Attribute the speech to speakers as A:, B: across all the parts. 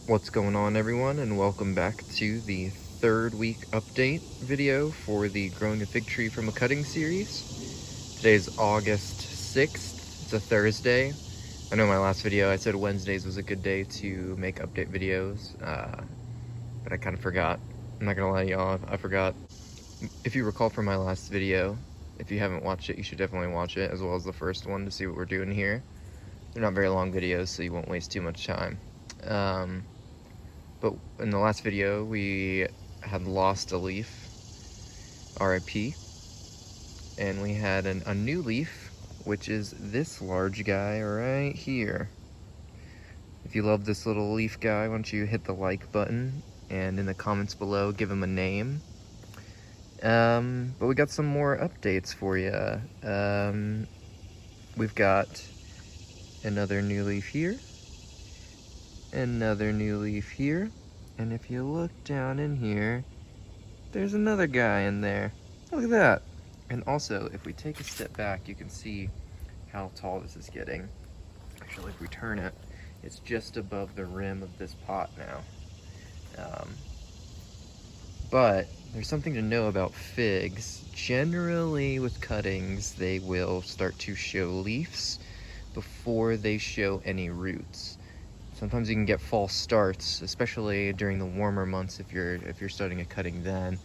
A: What's going on, everyone, and welcome back to the third week update video for the Growing a Fig Tree from a Cutting series. Today's August 6th. It's a Thursday. I know my last video I said Wednesdays was a good day to make update videos, but I kind of forgot. I'm not gonna lie to y'all, I forgot. If you recall from my last video, if you haven't watched it, you should definitely watch it, as well as the first one, to see what we're doing here. They're not very long videos, so you won't waste too much time. But in the last video, we had lost a leaf, RIP, and we had a new leaf, which is this large guy right here. If you love this little leaf guy, why don't you hit the like button, and in the comments below, give him a name. But we got some more updates for you. We've got another new leaf here, another new leaf here, and if you look down in here, there's another guy in there. Look at that. And also, if we take a step back, you can see how tall this is getting. Actually, if we turn it, it's just above the rim of this pot now. But there's something to know about figs. Generally with cuttings, they will start to show leaves before they show any roots. Sometimes you can get false starts, especially during the warmer months if you're starting a cutting then.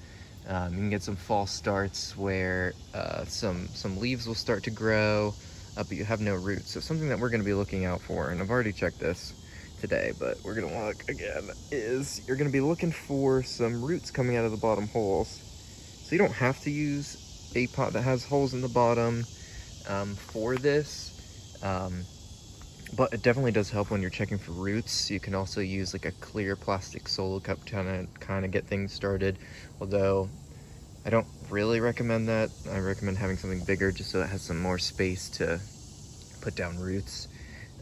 A: You can get some false starts where some leaves will start to grow, but you have no roots. So something that we're going to be looking out for, and I've already checked this today, but we're going to look again, is you're going to be looking for some roots coming out of the bottom holes. So you don't have to use a pot that has holes in the bottom for this. But it definitely does help when you're checking for roots. You can also use like a clear plastic solo cup to kind of get things started. Although I don't really recommend that. I recommend having something bigger just so it has some more space to put down roots.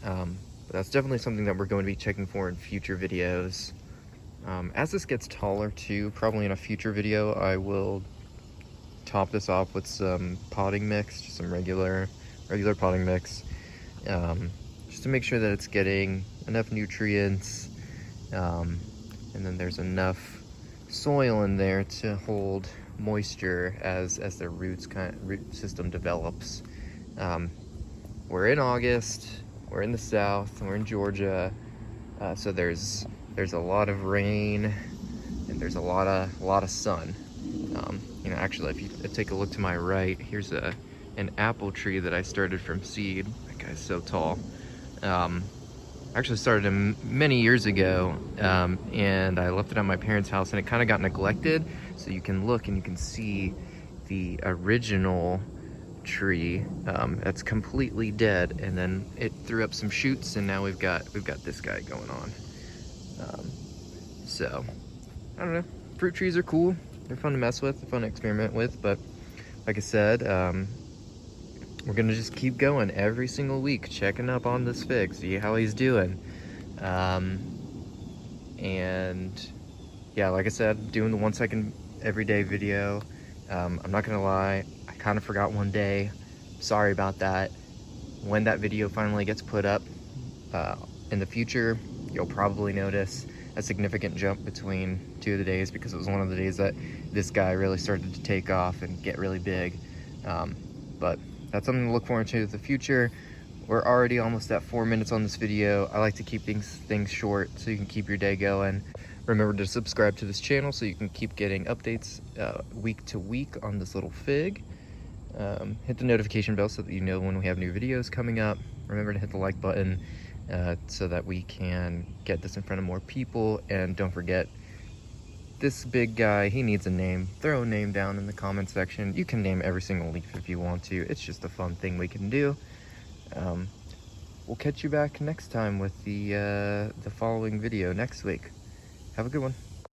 A: But that's definitely something that we're going to be checking for in future videos. As this gets taller too, probably in a future video, I will top this off with some potting mix, just some regular potting mix. Just to make sure that it's getting enough nutrients, and then there's enough soil in there to hold moisture as the root system develops. We're in August, we're in the South, we're in Georgia, so there's a lot of rain and there's a lot of sun. You know, actually, if you take a look to my right, here's an apple tree that I started from seed. That guy's so tall. I actually started him many years ago, and I left it at my parents' house, and it kind of got neglected. So you can look and you can see the original tree that's completely dead, and then it threw up some shoots, and now we've got this guy going on. So I don't know. Fruit trees are cool. They're fun to mess with. They're fun to experiment with. But like I said, we're gonna just keep going every single week, checking up on this fig, see how he's doing. And yeah, like I said, doing the 1 second everyday video. I'm not gonna lie, I kind of forgot one day. Sorry about that. When that video finally gets put up in the future, you'll probably notice a significant jump between 2 of the days, because it was one of the days that this guy really started to take off and get really big. But that's something to look forward to in the future. We're already almost at 4 minutes on this video. I like to keep things short so you can keep your day going. Remember to subscribe to this channel so you can keep getting updates week to week on this little fig. Hit the notification bell so that you know when we have new videos coming up. Remember to hit the like button so that we can get this in front of more people. And don't forget, this big guy, he needs a name. Throw a name down in the comment section. You can name every single leaf if you want to. It's just a fun thing we can do. We'll catch you back next time with the following video next week. Have a good one.